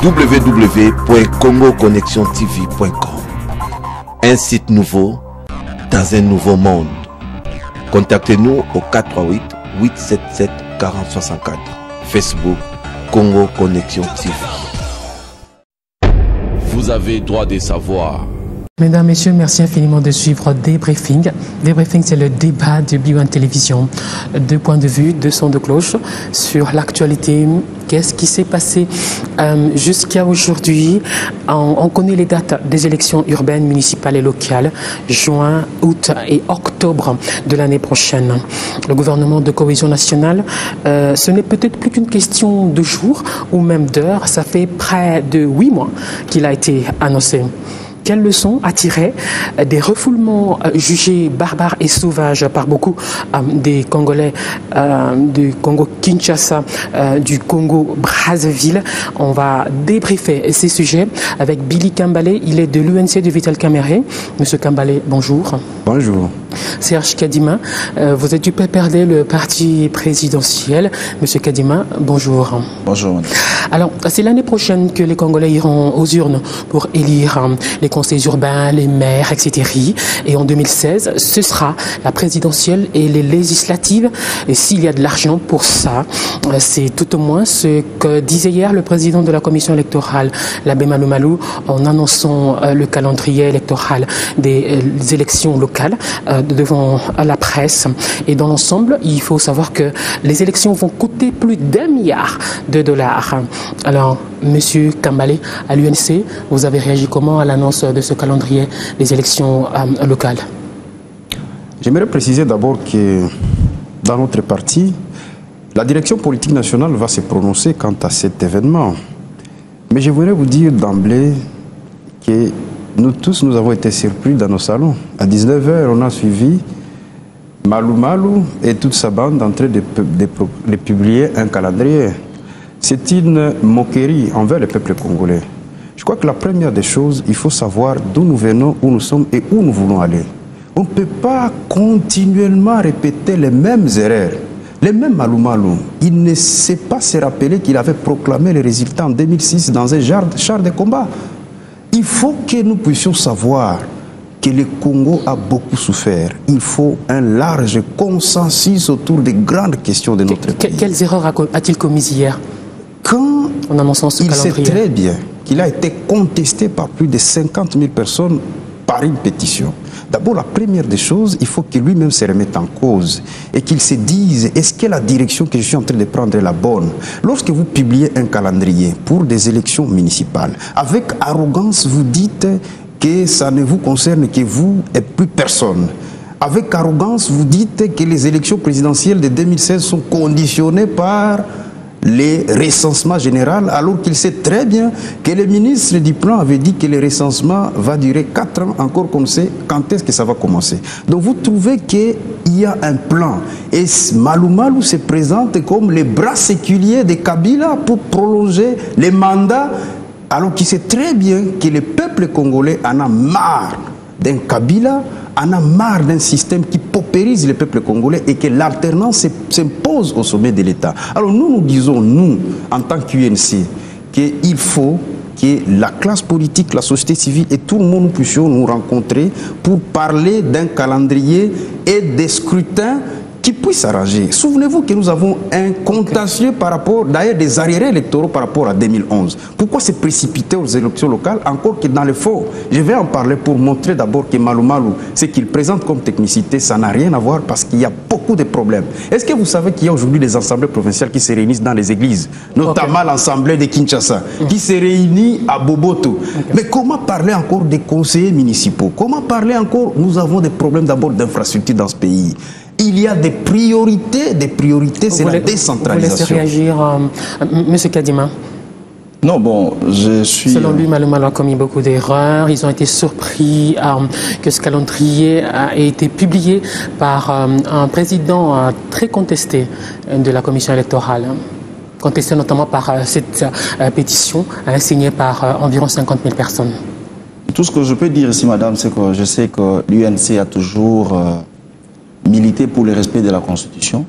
www.congoconnexiontv.com. Un site nouveau dans un nouveau monde. Contactez-nous au 438 877 4064. Facebook Congo Connexion TV. Vous avez droit de savoir. Mesdames, Messieurs, merci infiniment de suivre Débriefing. Débriefing, c'est le débat de B1 Télévision. Deux points de vue, deux sons de cloche sur l'actualité. Qu'est-ce qui s'est passé jusqu'à aujourd'hui? On connaît les dates des élections urbaines, municipales et locales, juin, août et octobre de l'année prochaine. Le gouvernement de cohésion nationale, ce n'est peut-être plus qu'une question de jours ou même d'heures. Ça fait près de 8 mois qu'il a été annoncé. Quelle leçon a tiré des refoulements jugés barbares et sauvages par beaucoup des Congolais du Congo-Kinshasa, du Congo-Brazzaville? On va débriefer ces sujets avec Billy Kambalé. Il est de l'UNC de Vital Kamerhe. Monsieur Kambalé, bonjour. Bonjour. Serge Kadima, vous êtes du PPRD, le parti présidentiel. Monsieur Kadima, bonjour. Bonjour. Alors, c'est l'année prochaine que les Congolais iront aux urnes pour élire les conseils urbains, les maires, etc. Et en 2016, ce sera la présidentielle et les législatives. Et s'il y a de l'argent pour ça, c'est tout au moins ce que disait hier le président de la commission électorale, l'abbé Malou Malou, en annonçant le calendrier électoral des élections locales devant la presse. Et dans l'ensemble, il faut savoir que les élections vont coûter plus d'1 milliard de dollars. Alors, Monsieur Kambalé, à l'UNC, vous avez réagi comment à l'annonce de ce calendrier des élections locales? J'aimerais préciser d'abord que dans notre parti, la direction politique nationale va se prononcer quant à cet événement. Mais je voudrais vous dire d'emblée que nous tous, nous avons été surpris dans nos salons. À 19h, on a suivi Malou Malou et toute sa bande en train de publier un calendrier. C'est une moquerie envers le peuple congolais. Je crois que la première des choses, il faut savoir d'où nous venons, où nous sommes et où nous voulons aller. On ne peut pas continuellement répéter les mêmes erreurs. Les mêmes Malou Malou, il ne sait pas se rappeler qu'il avait proclamé les résultats en 2006 dans un char de combat. Il faut que nous puissions savoir que le Congo a beaucoup souffert. Il faut un large consensus autour des grandes questions de notre pays. Quelles erreurs a-t-il commises hier? Quand en annonçant ce calendrier, il sait très bien qu'il a été contesté par plus de 50 000 personnes par une pétition. D'abord, la première des choses, il faut que lui-même se remette en cause et qu'il se dise, est-ce que la direction que je suis en train de prendre est la bonne? Lorsque vous publiez un calendrier pour des élections municipales, avec arrogance, vous dites que ça ne vous concerne que vous et plus personne. Avec arrogance, vous dites que les élections présidentielles de 2016 sont conditionnées par les recensements généraux, alors qu'il sait très bien que le ministre du Plan avait dit que le recensement va durer 4 ans, encore qu'on sait quand est-ce que ça va commencer. Donc vous trouvez qu'il y a un plan. Et Malou Malou se présente comme les bras séculiers de Kabila pour prolonger les mandats, alors qu'il sait très bien que le peuple congolais en a marre d'un Kabila, en a marre d'un système qui paupérise le peuple congolais et que l'alternance s'impose au sommet de l'État. Alors nous disons, nous, en tant qu'UNC, qu'il faut que la classe politique, la société civile et tout le monde, nous puissions nous rencontrer pour parler d'un calendrier et des scrutins qui puissent s'arranger. Souvenez-vous que nous avons un contentieux par rapport, d'ailleurs des arriérés électoraux par rapport à 2011. Pourquoi se précipiter aux élections locales, encore que dans le fond, je vais en parler pour montrer d'abord que Malou Malou, ce qu'il présente comme technicité, ça n'a rien à voir parce qu'il y a beaucoup de problèmes. Est-ce que vous savez qu'il y a aujourd'hui des assemblées provinciales qui se réunissent dans les églises, notamment l'assemblée de Kinshasa, qui se réunit à Boboto? Mais comment parler encore des conseillers municipaux? Comment parler encore? Nous avons des problèmes d'abord d'infrastructures dans ce pays. Il y a des priorités, c'est la décentralisation. Vous laissez réagir, Monsieur Kadima? Non, bon, je suis... Selon lui, Malou Malou a commis beaucoup d'erreurs. Ils ont été surpris que ce calendrier ait été publié par un président très contesté de la commission électorale. Contesté notamment par cette pétition signée par environ 50 000 personnes. Tout ce que je peux dire ici, madame, c'est que je sais que l'UNC a toujours milité pour le respect de la Constitution.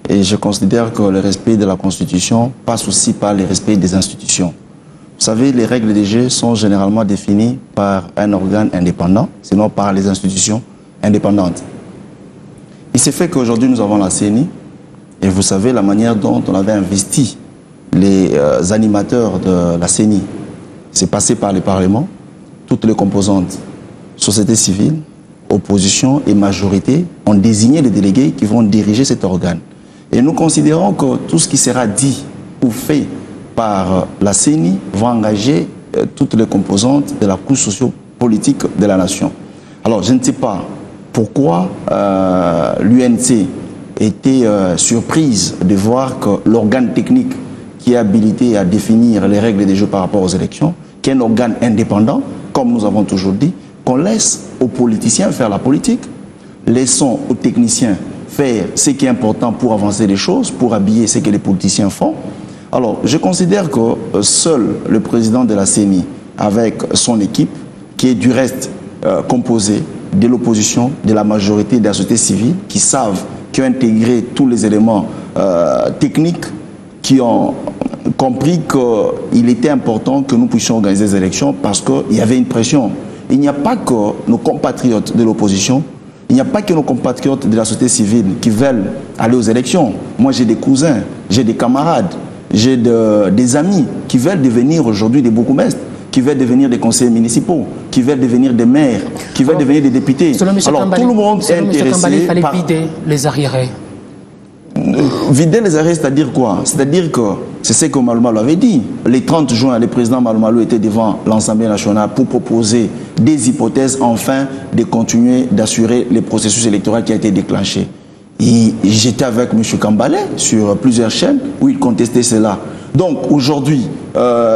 Et je considère que le respect de la Constitution passe aussi par le respect des institutions. Vous savez, les règles des jeux sont généralement définies par un organe indépendant, sinon par les institutions indépendantes. Il s'est fait qu'aujourd'hui, nous avons la CENI, et vous savez la manière dont on avait investi les animateurs de la CENI. C'est passé par le Parlement, toutes les composantes, société civile, opposition et majorité, ont désigné les délégués qui vont diriger cet organe. Et nous considérons que tout ce qui sera dit ou fait par la CENI va engager toutes les composantes de la couche sociopolitique de la nation. Alors, je ne sais pas pourquoi l'UNC était surprise de voir que l'organe technique qui est habilité à définir les règles des jeux par rapport aux élections, qui est un organe indépendant, comme nous avons toujours dit, qu'on laisse aux politiciens faire la politique, laissons aux techniciens faire ce qui est important pour avancer les choses, pour habiller ce que les politiciens font. Alors, je considère que seul le président de la CENI, avec son équipe, qui est du reste composée de l'opposition, de la majorité de la société civile, qui ont intégré tous les éléments techniques, qui ont compris qu'il était important que nous puissions organiser des élections parce qu'il y avait une pression. Il n'y a pas que nos compatriotes de l'opposition, il n'y a pas que nos compatriotes de la société civile qui veulent aller aux élections. Moi, j'ai des cousins, j'ai des camarades, j'ai des amis qui veulent devenir aujourd'hui des bourgmestres, qui veulent devenir des conseillers municipaux, qui veulent devenir des maires, qui veulent devenir des députés. Alors, tout le monde est intéressé. Il fallait vider les arriérés. Vider les arrêts, c'est-à-dire quoi? C'est-à-dire que c'est ce que Malo Malo avait dit. Le 30 juin, le président Malo Malo était devant l'Assemblée nationale pour proposer des hypothèses afin de continuer d'assurer le processus électoral qui a été déclenché. J'étais avec M. Kambale sur plusieurs chaînes où il contestait cela. Donc aujourd'hui,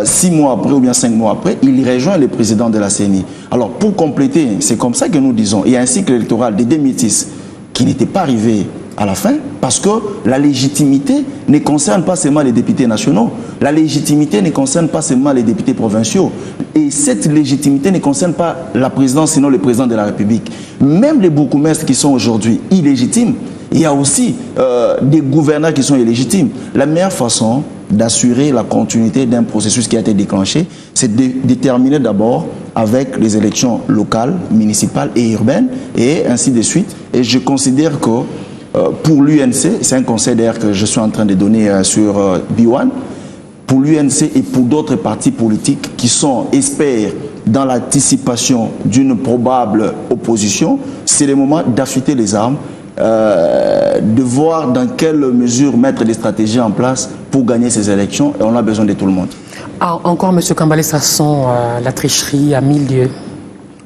6 mois après ou bien 5 mois après, il rejoint le président de la CENI. Alors pour compléter, c'est comme ça que nous disons, il y a un cycle électoral de 2006 qui n'était pas arrivé à la fin, parce que la légitimité ne concerne pas seulement les députés nationaux, la légitimité ne concerne pas seulement les députés provinciaux, et cette légitimité ne concerne pas la présidence, sinon le président de la République. Même les bourgmestres qui sont aujourd'hui illégitimes, il y a aussi des gouverneurs qui sont illégitimes. La meilleure façon d'assurer la continuité d'un processus qui a été déclenché, c'est de déterminer d'abord avec les élections locales, municipales et urbaines, et ainsi de suite. Et je considère que pour l'UNC, c'est un conseil d'ailleurs que je suis en train de donner sur B1, pour l'UNC et pour d'autres partis politiques qui sont experts dans l'anticipation d'une probable opposition, c'est le moment d'affûter les armes, de voir dans quelle mesure mettre des stratégies en place pour gagner ces élections, et on a besoin de tout le monde. Ah, encore, M. Kambale, ça sent la tricherie à 1000 lieues.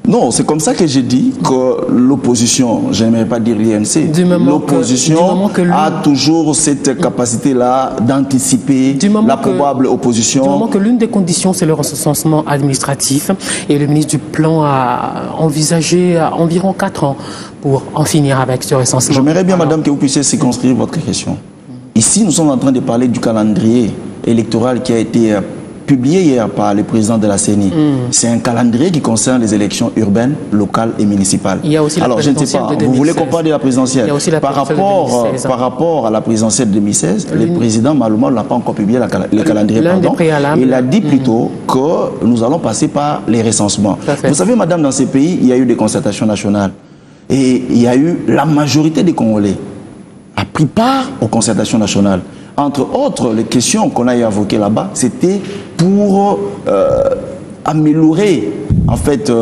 Non, c'est comme ça que j'ai dit que l'opposition, je n'aimerais pas dire l'INC, l'opposition a toujours cette capacité-là d'anticiper la probable opposition. Du moment que l'une des conditions, c'est le recensement administratif, et le ministre du Plan a envisagé environ 4 ans pour en finir avec ce recensement. J'aimerais bien, madame, que vous puissiez circonscrire votre question. Ici, nous sommes en train de parler du calendrier électoral qui a été publié hier par le président de la CENI. C'est un calendrier qui concerne les élections urbaines, locales et municipales. Il y a aussi la présidentielle de 2016. Vous voulez qu'on parle de la présidentielle? Par rapport à la présidentielle de 2016, le président Malo Malo n'a pas encore publié le calendrier. Il a dit plutôt que nous allons passer par les recensements. Vous savez, madame, dans ces pays, il y a eu des concertations nationales. Et il y a eu la majorité des Congolais a pris part aux concertations nationales. Entre autres, les questions qu'on a évoquées là-bas, c'était pour améliorer en fait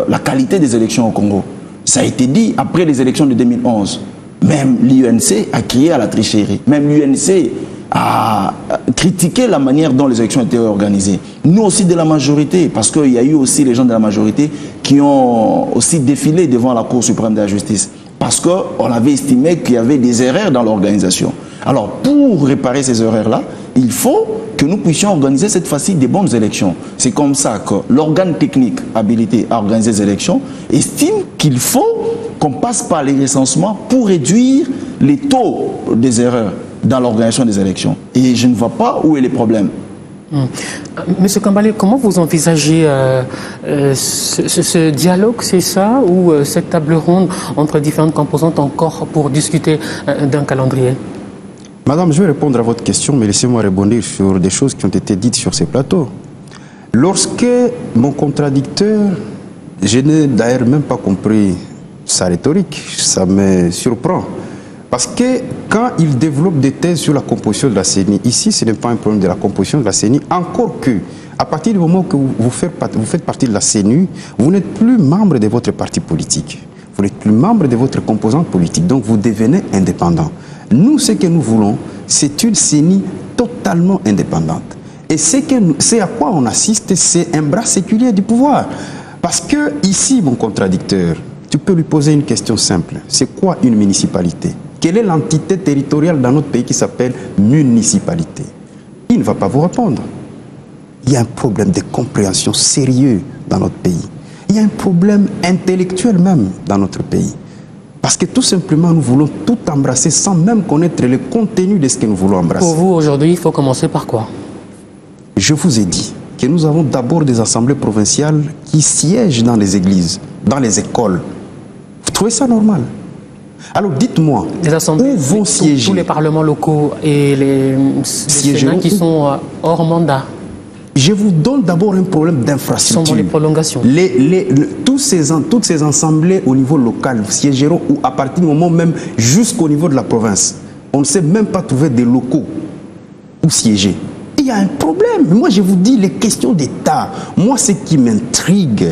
la qualité des élections au Congo. Ça a été dit après les élections de 2011. Même l'UNC a crié à la tricherie. Même l'UNC a critiqué la manière dont les élections étaient organisées. Nous aussi de la majorité, parce qu'il y a eu aussi les gens de la majorité qui ont aussi défilé devant la Cour suprême de la justice. Parce qu'on avait estimé qu'il y avait des erreurs dans l'organisation. Alors, pour réparer ces erreurs-là, il faut que nous puissions organiser cette fois-ci des bonnes élections. C'est comme ça que l'organe technique habilité à organiser les élections estime qu'il faut qu'on passe par les recensements pour réduire les taux des erreurs dans l'organisation des élections. Et je ne vois pas où est le problème. Monsieur Kambale, comment vous envisagez ce dialogue, c'est ça, ou cette table ronde entre différentes composantes encore pour discuter d'un calendrier? Madame, je vais répondre à votre question, mais laissez-moi rebondir sur des choses qui ont été dites sur ces plateaux. Lorsque mon contradicteur, je n'ai d'ailleurs même pas compris sa rhétorique, ça me surprend. Parce que quand il développe des thèses sur la composition de la CENI, ici ce n'est pas un problème de la composition de la CENI, encore que, à partir du moment que vous faites partie de la CENI, vous n'êtes plus membre de votre parti politique. Vous n'êtes plus membre de votre composante politique, donc vous devenez indépendant. Nous, ce que nous voulons, c'est une CENI totalement indépendante. Et c'est à quoi on assiste, c'est un bras séculier du pouvoir. Parce que ici, mon contradicteur, tu peux lui poser une question simple. C'est quoi une municipalité? Quelle est l'entité territoriale dans notre pays qui s'appelle municipalité? Il ne va pas vous répondre. Il y a un problème de compréhension sérieux dans notre pays. Il y a un problème intellectuel même dans notre pays. Parce que tout simplement, nous voulons tout embrasser sans même connaître le contenu de ce que nous voulons embrasser. Pour vous, aujourd'hui, il faut commencer par quoi? Je vous ai dit que nous avons d'abord des assemblées provinciales qui siègent dans les églises, dans les écoles. Vous trouvez ça normal? Alors dites-moi, où vont siéger tous les parlements locaux et les sénats qui sont hors mandat? Je vous donne d'abord un problème d'infrastructure. Sont dans les prolongations. Toutes ces assemblées au niveau local siégeront ou à partir du moment même jusqu'au niveau de la province. On ne sait même pas trouver des locaux où siéger. Il y a un problème. Moi, je vous dis les questions d'État. Moi, ce qui m'intrigue,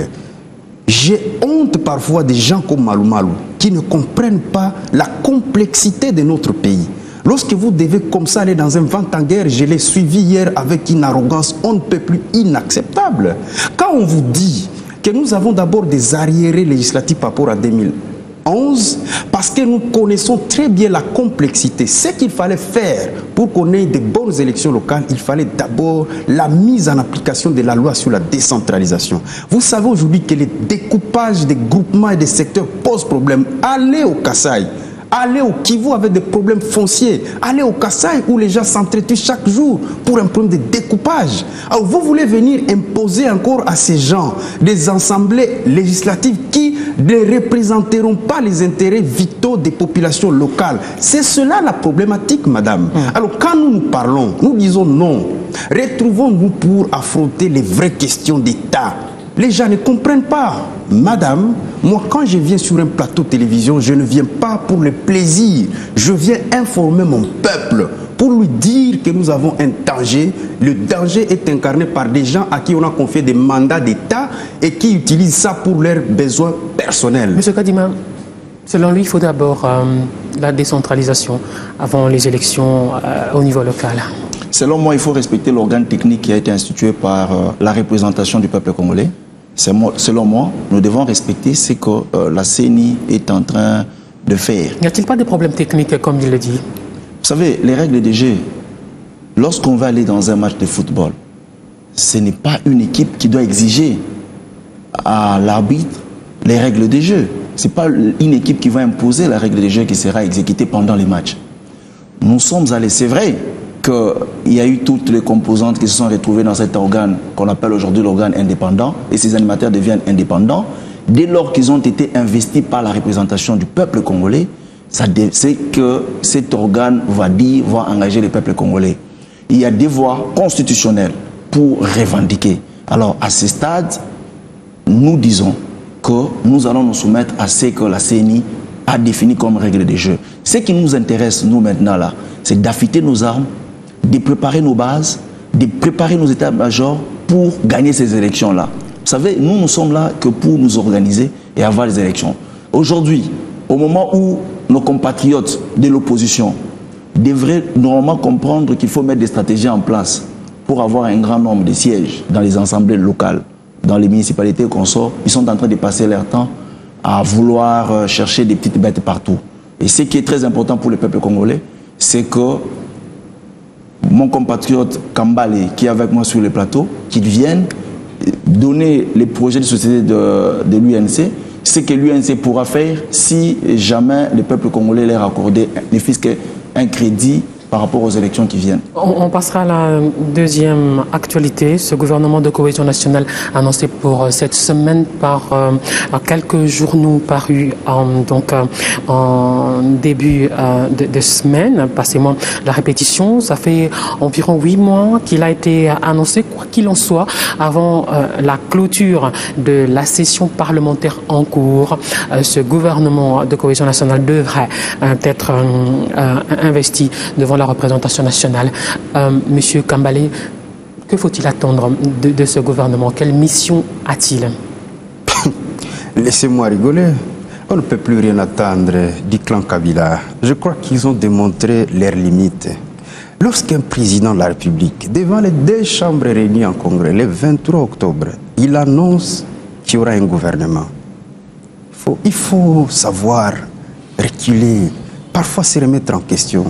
j'ai honte parfois des gens comme Malou Malou qui ne comprennent pas la complexité de notre pays. Lorsque vous devez comme ça aller dans un vent en guerre, je l'ai suivi hier avec une arrogance on ne peut plus inacceptable. Quand on vous dit que nous avons d'abord des arriérés législatifs par rapport à 2011, parce que nous connaissons très bien la complexité. Ce qu'il fallait faire pour qu'on ait de bonnes élections locales, il fallait d'abord la mise en application de la loi sur la décentralisation. Vous savez aujourd'hui que le découpage des groupements et des secteurs pose problème. Allez au Kasaï. Allez au Kivu avec des problèmes fonciers. Allez au Kasaï où les gens s'entretuent chaque jour pour un problème de découpage. Alors vous voulez venir imposer encore à ces gens des assemblées législatives qui ne représenteront pas les intérêts vitaux des populations locales. C'est cela la problématique, madame. Alors quand nous parlons, nous disons non. Retrouvons-nous pour affronter les vraies questions d'État. Les gens ne comprennent pas. Madame, moi quand je viens sur un plateau de télévision, je ne viens pas pour le plaisir. Je viens informer mon peuple pour lui dire que nous avons un danger. Le danger est incarné par des gens à qui on a confié des mandats d'État et qui utilisent ça pour leurs besoins personnels. Monsieur Kadima, selon lui, il faut d'abord la décentralisation avant les élections au niveau local. Selon moi, il faut respecter l'organe technique qui a été institué par la représentation du peuple congolais. Selon moi, nous devons respecter ce que la CENI est en train de faire. N'y a-t-il pas de problèmes techniques, comme il le dit? Vous savez, les règles de jeu, lorsqu'on va aller dans un match de football, ce n'est pas une équipe qui doit exiger à l'arbitre les règles de jeu. Ce n'est pas une équipe qui va imposer la règle de jeu qui sera exécutée pendant les matchs. Nous sommes allés, c'est vrai, qu'il y a eu toutes les composantes qui se sont retrouvées dans cet organe qu'on appelle aujourd'hui l'organe indépendant, et ces animateurs deviennent indépendants. Dès lors qu'ils ont été investis par la représentation du peuple congolais, c'est que cet organe va engager le peuple congolais. Il y a des voies constitutionnelles pour revendiquer. Alors à ce stade, nous disons que nous allons nous soumettre à ce que la CENI a défini comme règle de jeu. Ce qui nous intéresse, nous maintenant là, c'est d'affûter nos armes, de préparer nos bases, de préparer nos états-majors pour gagner ces élections-là. Vous savez, nous sommes là que pour nous organiser et avoir les élections. Aujourd'hui, au moment où nos compatriotes de l'opposition devraient normalement comprendre qu'il faut mettre des stratégies en place pour avoir un grand nombre de sièges dans les assemblées locales, dans les municipalités qu'on sort, ils sont en train de passer leur temps à vouloir chercher des petites bêtes partout. Et ce qui est très important pour le peuple congolais, c'est que mon compatriote Kambale, qui est avec moi sur le plateau, qu'il vienne donner les projets de société de l'UNC, ce que l'UNC pourra faire si jamais le peuple congolais leur accordait ne fût-ce qu'un crédit par rapport aux élections qui viennent. On passera à la deuxième actualité. Ce gouvernement de cohésion nationale annoncé pour cette semaine par quelques journaux parus en début de semaine. Passez-moi la répétition. Ça fait environ 8 mois qu'il a été annoncé, quoi qu'il en soit, avant la clôture de la session parlementaire en cours. Ce gouvernement de cohésion nationale devrait être investi devant la représentation nationale. Monsieur Kambale, que faut-il attendre de ce gouvernement? Quelle mission a-t-il? Laissez-moi rigoler. On ne peut plus rien attendre du clan Kabila. Je crois qu'ils ont démontré leurs limites. Lorsqu'un président de la République, devant les 2 chambres réunies en congrès, le 23 octobre, il annonce qu'il y aura un gouvernement. Il faut savoir reculer, parfois se remettre en question.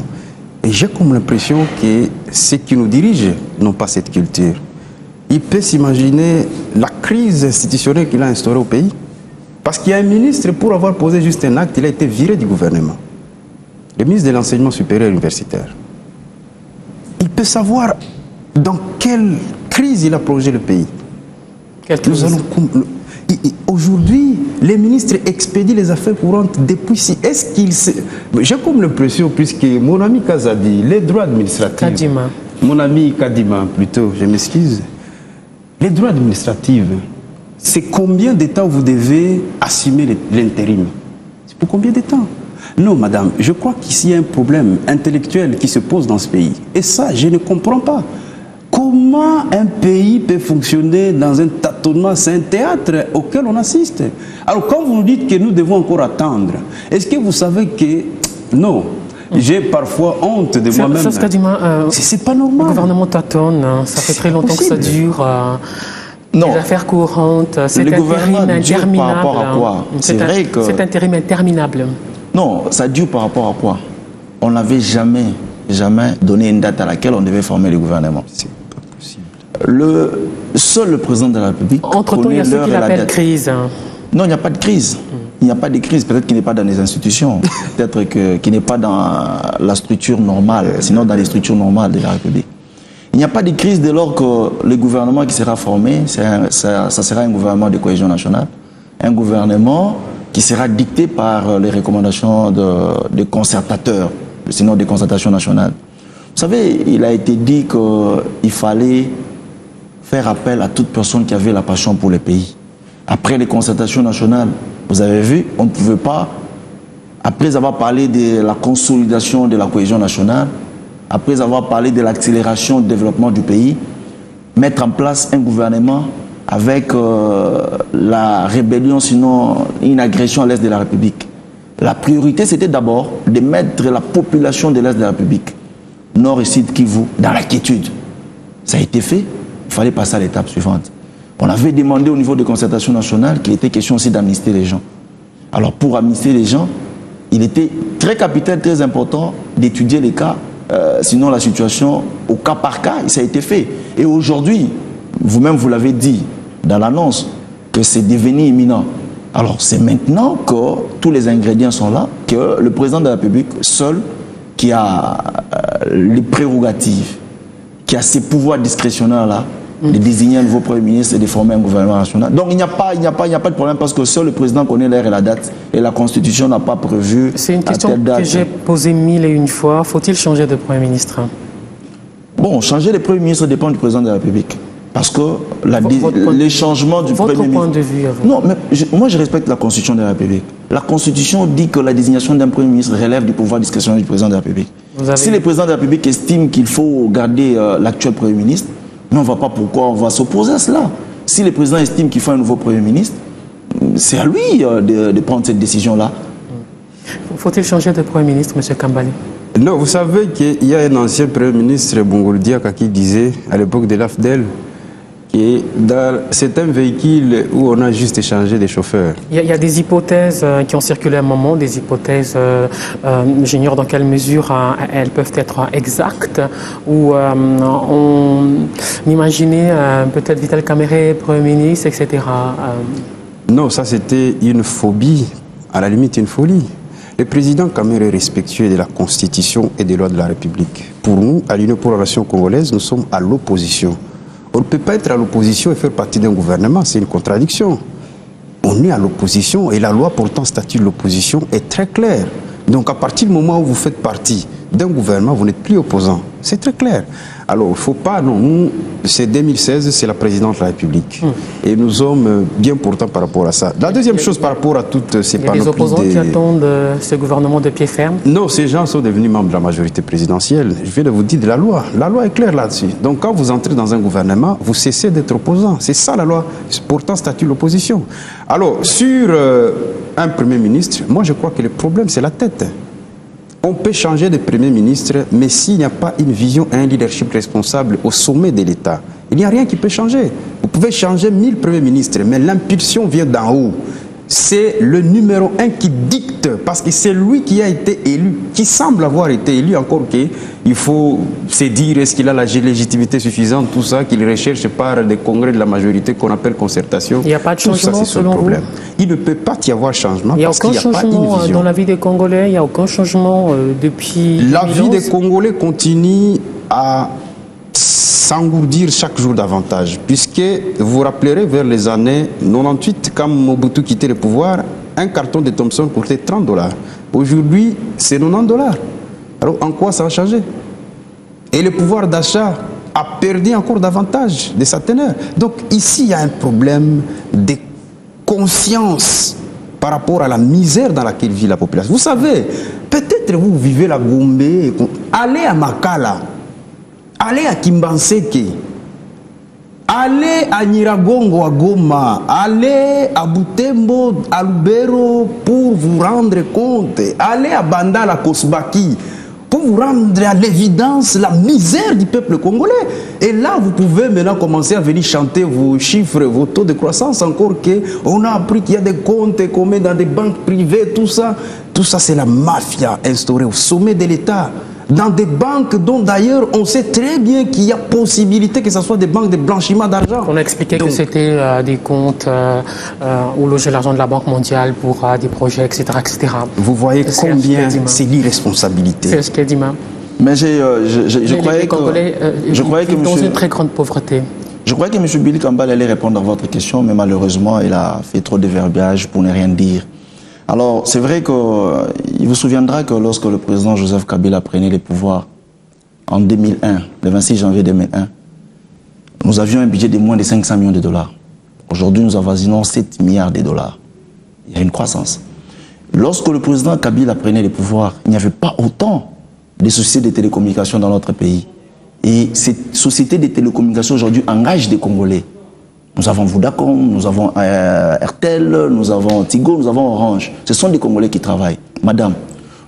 Et j'ai comme l'impression que ceux qui nous dirigent n'ont pas cette culture. Il peut s'imaginer la crise institutionnelle qu'il a instaurée au pays. Parce qu'il y a un ministre, pour avoir posé juste un acte, il a été viré du gouvernement. Le ministre de l'Enseignement supérieur universitaire. Il peut savoir dans quelle crise il a plongé le pays. Aujourd'hui, les ministres expédient les affaires courantes depuis si. Est-ce qu'il sait... J'ai comme l'impression, puisque mon ami Kazadi, les droits administratifs. Kadima. Mon ami Kadima, plutôt, je m'excuse. Les droits administratifs, c'est combien de temps vous devez assumer l'intérim? C'est pour combien de temps? Non, madame, je crois qu'ici il y a un problème intellectuel qui se pose dans ce pays. Et ça, je ne comprends pas. Comment un pays peut fonctionner dans un tâtonnement? C'est un théâtre auquel on assiste. Alors quand vous nous dites que nous devons encore attendre, est-ce que vous savez que... Non, j'ai parfois honte de moi-même. C'est pas normal. Le gouvernement tâtonne, ça fait très longtemps que ça dure. Non. Les affaires courantes, c'est le gouvernement dure par rapport à quoi? C'est vrai que... C'est intérim interminable. Non, ça dure par rapport à quoi? On n'avait jamais donné une date à laquelle on devait former le gouvernement. Seul le président de la République. Entre-temps, il y a ce qu'il appelle crise. Non, il n'y a pas de crise. Il n'y a pas de crise. Peut-être qu'il n'est pas dans les institutions. Peut-être qu'il n'est pas dans la structure normale, sinon dans les structures normales de la République. Il n'y a pas de crise dès lors que le gouvernement qui sera formé, ça sera un gouvernement de cohésion nationale. Un gouvernement qui sera dicté par les recommandations de concertateurs, sinon des concertations nationales. Vous savez, il a été dit qu'il fallait faire appel à toute personne qui avait la passion pour le pays. Après les concertations nationales, vous avez vu, on ne pouvait pas, après avoir parlé de la consolidation de la cohésion nationale, après avoir parlé de l'accélération du développement du pays, mettre en place un gouvernement avec la rébellion, sinon une agression à l'est de la République. La priorité, c'était d'abord de mettre la population de l'est de la République, Nord et Sud Kivu, dans la quiétude. Ça a été fait. Il fallait passer à l'étape suivante. On avait demandé au niveau de concertation nationale qu'il était question aussi d'amnistier les gens. Alors pour amnistier les gens, il était très capital, très important d'étudier les cas, sinon la situation au cas par cas, ça a été fait. Et aujourd'hui, vous-même vous l'avez dit dans l'annonce, que c'est devenu imminent. Alors c'est maintenant que tous les ingrédients sont là, que le président de la République seul, qui a les prérogatives, qui a ses pouvoirs discrétionnaires là, de désigner un nouveau Premier ministre et de former un gouvernement national. Donc il n'y a pas de problème parce que seul le président connaît l'heure et la date et la Constitution n'a pas prévu. C'est une question que j'ai posée 1001 fois. Faut-il changer de Premier ministre? Bon, changer de Premier ministre dépend du président de la République. Parce que les changements du Premier ministre... Votre point de vue à vous? Non, mais moi je respecte la Constitution de la République. La Constitution dit que la désignation d'un Premier ministre relève du pouvoir discrétionnaire du président de la République. Si le président de la République estime qu'il faut garder l'actuel Premier ministre, on ne voit pas pourquoi on va s'opposer à cela. Si le président estime qu'il faut un nouveau Premier ministre, c'est à lui de prendre cette décision-là. Faut-il changer de Premier ministre, M. Kambale? Non, vous savez qu'il y a un ancien Premier ministre, Bongoul Diaka, qui disait, à l'époque de l'AFDEL, que c'est un véhicule où on a juste échangé des chauffeurs. Il y a des hypothèses qui ont circulé à un moment, des hypothèses, j'ignore dans quelle mesure elles peuvent être exactes, où on imaginait peut-être Vital Kamerhe, Premier ministre, etc. Non, ça c'était une phobie, à la limite une folie. Le président Kamere est respectueux de la Constitution et des lois de la République. Pour nous, à l'Union pour la Nation congolaise, nous sommes à l'opposition. On ne peut pas être à l'opposition et faire partie d'un gouvernement, c'est une contradiction. On est à l'opposition et la loi portant statut de l'opposition est très claire. Donc à partir du moment où vous faites partie d'un gouvernement, vous n'êtes plus opposant. C'est très clair. Alors il ne faut pas, non, nous, c'est 2016, c'est la présidente de la République. Et nous sommes bien portants par rapport à ça. La deuxième chose par rapport à toutes ces panoplies... Il y a des opposants qui attendent ce gouvernement de pied ferme? Non, ces gens sont devenus membres de la majorité présidentielle. Je vais vous dire de la loi. La loi est claire là-dessus. Donc quand vous entrez dans un gouvernement, vous cessez d'être opposant. C'est ça la loi, portant statut de l'opposition. Alors, sur un Premier ministre, moi je crois que le problème c'est la tête. On peut changer de Premier ministre, mais s'il n'y a pas une vision et un leadership responsable au sommet de l'État, il n'y a rien qui peut changer. Vous pouvez changer 1000 Premiers ministres, mais l'impulsion vient d'en haut. C'est le numéro 1 qui dicte, parce que c'est lui qui a été élu, qui semble avoir été élu, encore qu'il faut se dire est-ce qu'il a la légitimité suffisante, tout ça, qu'il recherche par des congrès de la majorité qu'on appelle concertation. Il n'y a pas de changement selon vous? Il ne peut pas y avoir changement parce qu'il n'y a pas une vision. Dans la vie des Congolais, il n'y a aucun changement depuis 2011. La vie des Congolais continue à s'engourdir chaque jour davantage, puisque vous vous rappellerez vers les années 98, quand Mobutu quittait le pouvoir, un carton de Thomson coûtait 30 $. Aujourd'hui, c'est 90 $. Alors en quoi ça a changé? Et le pouvoir d'achat a perdu encore davantage de sa teneur. Donc ici, il y a un problème de conscience par rapport à la misère dans laquelle vit la population. Vous savez, peut-être vous vivez la Gombe, allez à Makala, allez à Kimbanseke, allez à Nyiragongo, à Goma, allez à Butembo, à Lubero pour vous rendre compte, allez à Bandala, à Kosbaki pour vous rendre à l'évidence la misère du peuple congolais. Et là, vous pouvez maintenant commencer à venir chanter vos chiffres, vos taux de croissance, encore qu'on a appris qu'il y a des comptes communs dans des banques privées, tout ça. Tout ça, c'est la mafia instaurée au sommet de l'État. Dans des banques dont d'ailleurs on sait très bien qu'il y a possibilité que ce soit des banques de blanchiment d'argent. On a expliqué que c'était des comptes où logeait l'argent de la Banque mondiale pour des projets, etc. etc. Vous voyez combien c'est l'irresponsabilité. C'est ce qu'a dit, mais je croyais que dans une très grande pauvreté. Je croyais que M. Billy Kambal allait répondre à votre question, mais malheureusement, il a fait trop de verbiage pour ne rien dire. Alors, c'est vrai qu'il vous souviendra que lorsque le président Joseph Kabila prenait les pouvoirs en 2001, le 26 janvier 2001, nous avions un budget de moins de 500 millions de $. Aujourd'hui, nous avoisinons 7 milliards de $. Il y a une croissance. Lorsque le président Kabila prenait les pouvoirs, il n'y avait pas autant de sociétés de télécommunications dans notre pays. Et ces sociétés de télécommunications aujourd'hui engagent des Congolais. Nous avons Vodacom, nous avons RTL, nous avons Tigo, nous avons Orange. Ce sont des Congolais qui travaillent. Madame,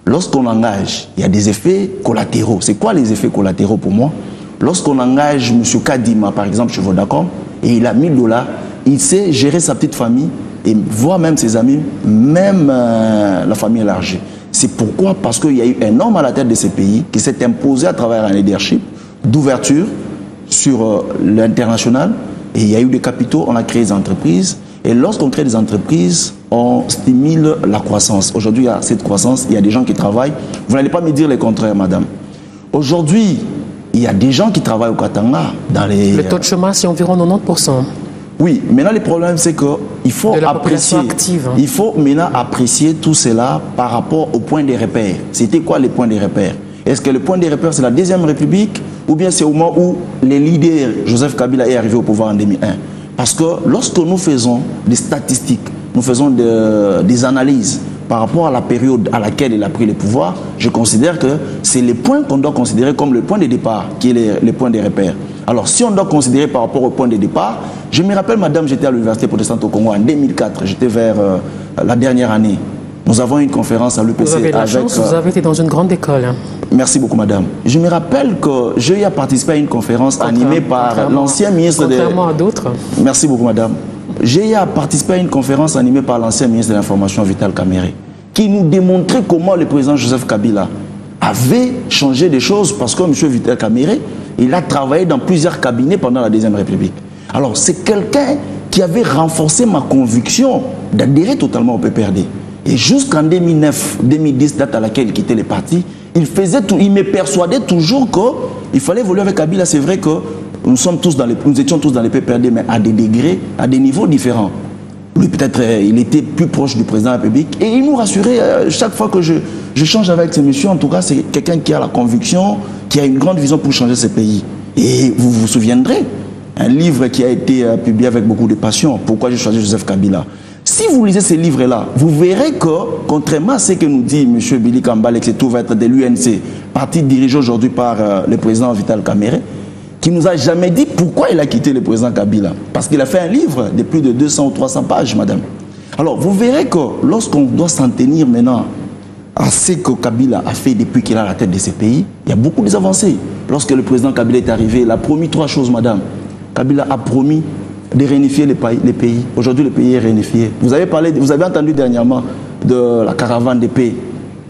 lorsqu'on engage, il y a des effets collatéraux. C'est quoi les effets collatéraux pour moi? Lorsqu'on engage M. Kadima, par exemple, chez Vodacom, et il a 1000 $, il sait gérer sa petite famille, et voire même ses amis, même la famille élargie. C'est pourquoi? Parce qu'il y a eu un homme à la tête de ces pays qui s'est imposé à travers un leadership d'ouverture sur l'international. Et il y a eu des capitaux, on a créé des entreprises. Et lorsqu'on crée des entreprises, on stimule la croissance. Aujourd'hui, il y a cette croissance, il y a des gens qui travaillent. Vous n'allez pas me dire le contraire, madame. Aujourd'hui, il y a des gens qui travaillent au Katanga. Le taux de chômage, c'est environ 90%. Oui, maintenant le problème, c'est qu'il faut apprécier. Il faut maintenant apprécier tout cela par rapport au point de repère. C'était quoi les points de repère? Est-ce que le point de repère, c'est la Deuxième République, ou bien c'est au moment où les leaders, Joseph Kabila est arrivé au pouvoir en 2001? Parce que lorsque nous faisons des statistiques, nous faisons des analyses par rapport à la période à laquelle il a pris le pouvoir, je considère que c'est les points qu'on doit considérer comme le point de départ, qui est le point de repère. Alors si on doit considérer par rapport au point de départ, je me rappelle, madame, j'étais à l'Université protestante au Congo en 2004, j'étais vers la dernière année. Nous avons une conférence à l'UPC. Vous avez de la chance, vous avez été dans une grande école. Merci beaucoup, madame. Je me rappelle que j'ai participé à une conférence animée par l'ancien ministre de... Contrairement à d'autres. Merci beaucoup, madame. J'ai participé à une conférence animée par l'ancien ministre de l'Information, Vital Kamerhe, qui nous démontrait comment le président Joseph Kabila avait changé des choses parce que M. Vital Kamerhe, il a travaillé dans plusieurs cabinets pendant la Deuxième République. Alors, c'est quelqu'un qui avait renforcé ma conviction d'adhérer totalement au PPRD. Et jusqu'en 2009, 2010, date à laquelle il quittait les partis, il me persuadait toujours qu'il fallait évoluer avec Kabila. C'est vrai que nous étions tous dans les PPRD, mais à des degrés, à des niveaux différents. Lui, peut-être, il était plus proche du président de la République. Et il nous rassurait chaque fois que je change avec ce monsieur. En tout cas, c'est quelqu'un qui a la conviction, qui a une grande vision pour changer ce pays. Et vous vous souviendrez, un livre qui a été publié avec beaucoup de passion, Pourquoi j'ai choisi Joseph Kabila. Si vous lisez ces livres-là, vous verrez que, contrairement à ce que nous dit M. Billy Kambale, que c'est tout va être de l'UNC, parti dirigé aujourd'hui par le président Vital Kamerhe, qui nous a jamais dit pourquoi il a quitté le président Kabila. Parce qu'il a fait un livre de plus de 200 ou 300 pages, madame. Alors, vous verrez que lorsqu'on doit s'en tenir maintenant à ce que Kabila a fait depuis qu'il a la tête de ce pays, il y a beaucoup d'avancées. Lorsque le président Kabila est arrivé, il a promis 3 choses, madame. Kabila a promis de réunifier les pays. Aujourd'hui, le pays est réunifié. Vous avez entendu dernièrement de la caravane de paix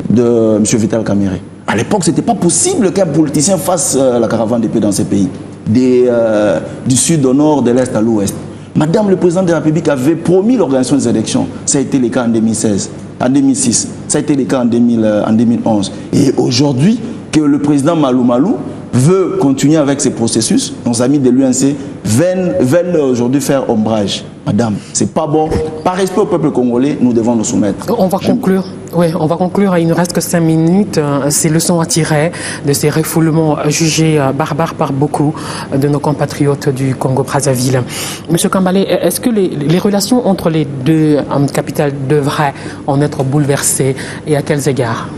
de M. Vital Kamerhe. À l'époque, ce n'était pas possible qu'un politicien fasse la caravane de paix dans ces pays. Du sud au nord, de l'est à l'ouest. Madame le président de la République avait promis l'organisation des élections. Ça a été le cas en 2016, en 2006. Ça a été le cas en 2011. Et aujourd'hui, que le président Malou Malou veut continuer avec ces processus, nos amis de l'UNC veulent aujourd'hui faire ombrage. Madame, c'est pas bon. Par respect au peuple congolais, nous devons nous soumettre. On va conclure. Oui, on va conclure. Il ne reste que 5 minutes. Ces leçons à tirer de ces refoulements jugés barbares par beaucoup de nos compatriotes du Congo-Brazzaville. Monsieur Kambale, est-ce que les relations entre les deux capitales devraient en être bouleversées et à quels égards?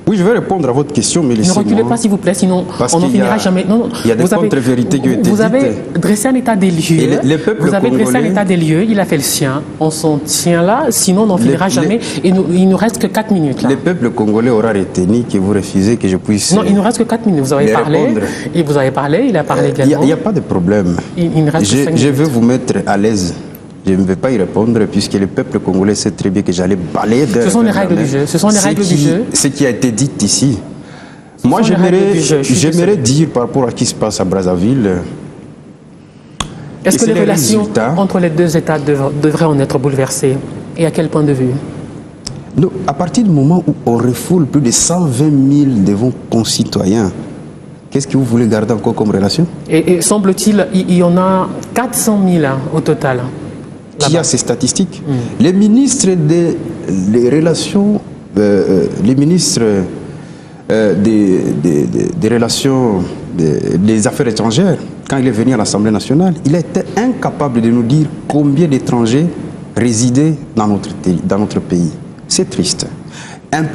Oui, je vais répondre à votre question, mais laissez-moi... Ne reculez pas, s'il vous plaît, sinon on n'en finira jamais. Non, il y a des contre-vérités qui ont été dites. Vous avez dressé un état des lieux. Vous avez dressé un état des lieux, il a fait le sien. On s'en tient là, sinon on n'en finira jamais. Et il ne reste que 4 minutes. Là. Le peuple congolais aura retenu que vous refusez que je puisse... Non, il ne reste que 4 minutes. Vous avez parlé. Et vous avez parlé, il a parlé également. Il n'y a pas de problème. Il reste que 5 minutes. Je veux vous mettre à l'aise. Je ne vais pas y répondre puisque le peuple congolais sait très bien que j'allais balayer de... Ce sont les règles du jeu. Ce sont les règles du jeu. Ce qui a été dit ici. Moi, j'aimerais dire par rapport à ce qui se passe à Brazzaville. Est-ce que les relations entre les deux États devraient en être bouleversées? Et à quel point de vue? Donc, à partir du moment où on refoule plus de 120 000 de vos concitoyens, qu'est-ce que vous voulez garder encore comme relation? Et semble-t-il, il y en a 400 000 au total. Qui a ces statistiques? Les ministres des relations, les ministres des relations, des affaires étrangères, quand il est venu à l'Assemblée nationale, il a été incapable de nous dire combien d'étrangers résidaient dans notre pays. C'est triste.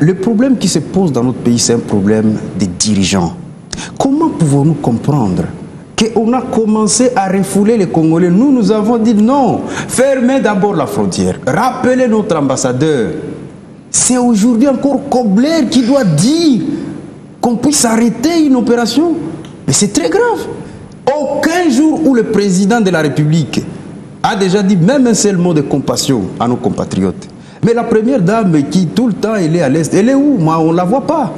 Le problème qui se pose dans notre pays, c'est un problème des dirigeants. Comment pouvons-nous comprendre qu'on a commencé à refouler les Congolais? Nous avons dit non, fermez d'abord la frontière, rappelez notre ambassadeur. C'est aujourd'hui encore Kobler qui doit dire qu'on puisse arrêter une opération. Mais c'est très grave. Aucun jour où le président de la République a déjà dit même un seul mot de compassion à nos compatriotes. Mais la première dame qui tout le temps elle est à l'Est, elle est où? Moi, on ne la voit pas.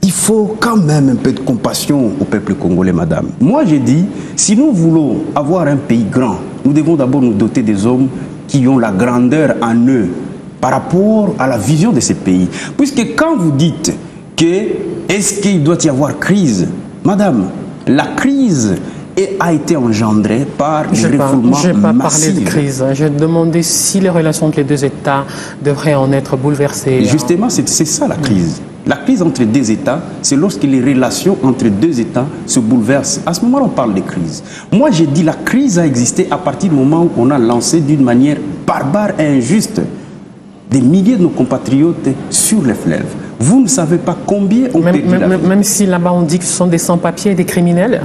Il faut quand même un peu de compassion au peuple congolais, madame. Moi, je dis, si nous voulons avoir un pays grand, nous devons d'abord nous doter des hommes qui ont la grandeur en eux par rapport à la vision de ces pays. Puisque quand vous dites que est-ce qu'il doit y avoir crise, madame, la crise a été engendrée par le refoulement massif. Je n'ai pas parlé de crise. J'ai demandé si les relations entre les deux États devraient en être bouleversées. Et justement, c'est ça la crise. La crise entre deux États, c'est lorsque les relations entre deux États se bouleversent. À ce moment-là, on parle de crise. Moi, j'ai dit la crise a existé à partir du moment où on a lancé d'une manière barbare et injuste des milliers de nos compatriotes sur les fleuves. Vous ne savez pas combien on perdu la vie. Même si là-bas on dit que ce sont des sans-papiers et des criminels.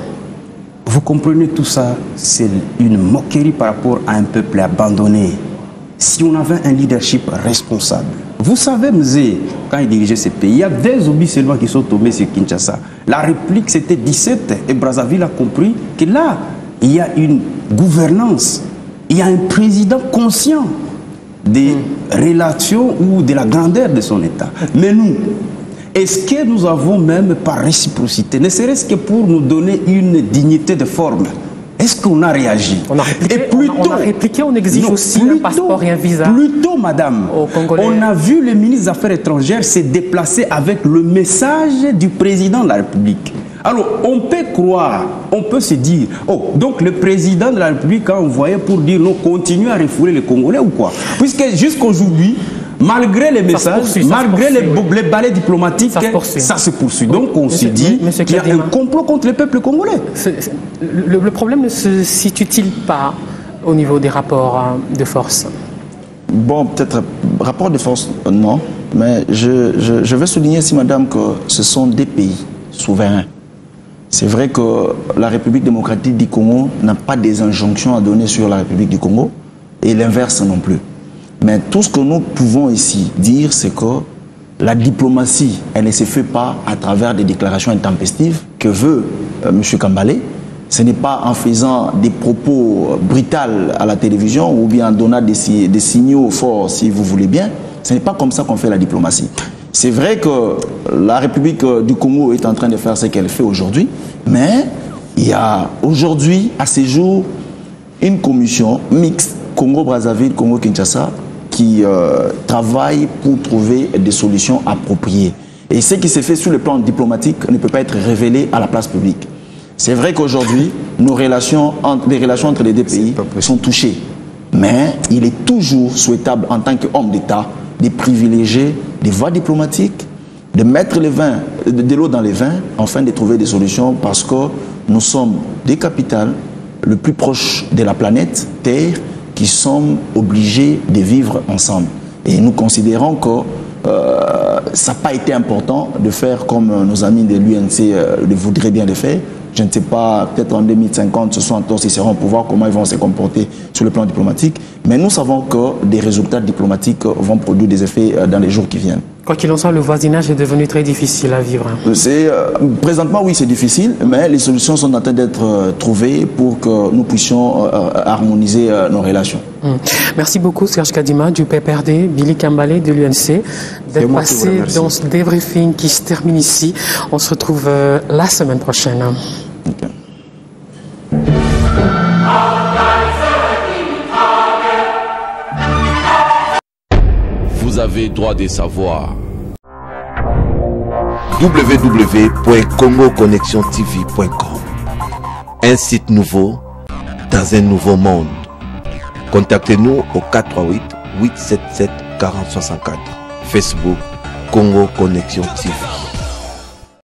Vous comprenez tout ça, c'est une moquerie par rapport à un peuple abandonné. Si on avait un leadership responsable, vous savez, Mzé, quand il dirigeait ces pays, il y a des obus seulement qui sont tombés sur Kinshasa. La réplique, c'était 17, et Brazzaville a compris que là, il y a une gouvernance, il y a un président conscient des relations ou de la grandeur de son État. Mais nous, est-ce que nous avons même par réciprocité, ne serait-ce que pour nous donner une dignité de forme, Est-ce qu'on a réagi? On a répliqué, et plutôt, on a répliqué, on exige aussi un passeport et un visa. Plutôt, madame, on a vu le ministre des Affaires étrangères se déplacer avec le message du président de la République. Alors, on peut croire, on peut se dire, oh, donc le président de la République a envoyé pour dire non, continue à refouler les Congolais ou quoi? Puisque jusqu'aujourd'hui, malgré les messages, malgré les balais diplomatiques, ça se poursuit. Donc on se dit qu'il y a un complot contre le peuple congolais. Le problème ne se situe-t-il pas au niveau des rapports de force? Bon, peut-être rapport de force, non. Mais je vais souligner ici, madame, que ce sont des pays souverains. C'est vrai que la République démocratique du Congo n'a pas des injonctions à donner sur la République du Congo et l'inverse non plus. Mais tout ce que nous pouvons ici dire, c'est que la diplomatie, elle ne se fait pas à travers des déclarations intempestives que veut M. Kambalé. Ce n'est pas en faisant des propos brutaux à la télévision ou bien en donnant des signaux forts, si vous voulez bien. Ce n'est pas comme ça qu'on fait la diplomatie. C'est vrai que la République du Congo est en train de faire ce qu'elle fait aujourd'hui, mais il y a aujourd'hui, à ce jour, une commission mixte Congo-Brazzaville, Congo-Kinshasa qui travaille pour trouver des solutions appropriées. Et ce qui s'est fait sur le plan diplomatique ne peut pas être révélé à la place publique. C'est vrai qu'aujourd'hui, les relations entre les deux pays sont touchées. Mais il est toujours souhaitable, en tant qu'homme d'État, de privilégier des voies diplomatiques, de mettre de l'eau dans les vins, afin de trouver des solutions, parce que nous sommes des capitales le plus proches de la planète Terre qui sommes obligés de vivre ensemble. Et nous considérons que ça n'a pas été important de faire comme nos amis de l'UNC le voudraient bien le faire. Je ne sais pas, peut-être en 2050, 60, ils seront au pouvoir, comment ils vont se comporter sur le plan diplomatique. Mais nous savons que des résultats diplomatiques vont produire des effets dans les jours qui viennent. Quoi qu'il en soit, le voisinage est devenu très difficile à vivre. Présentement, oui, c'est difficile, mais les solutions sont en train d'être trouvées pour que nous puissions harmoniser nos relations. Merci beaucoup, Serge Kadima, du PPRD, Billy Kambalé de l'UNC, d'être passé dans ce débriefing qui se termine ici. On se retrouve la semaine prochaine. Okay. Vous avez droit de savoir. www.congoconnexiontv.com. Un site nouveau dans un nouveau monde. Contactez-nous au 438 877 4064. Facebook Congo Connexion TV.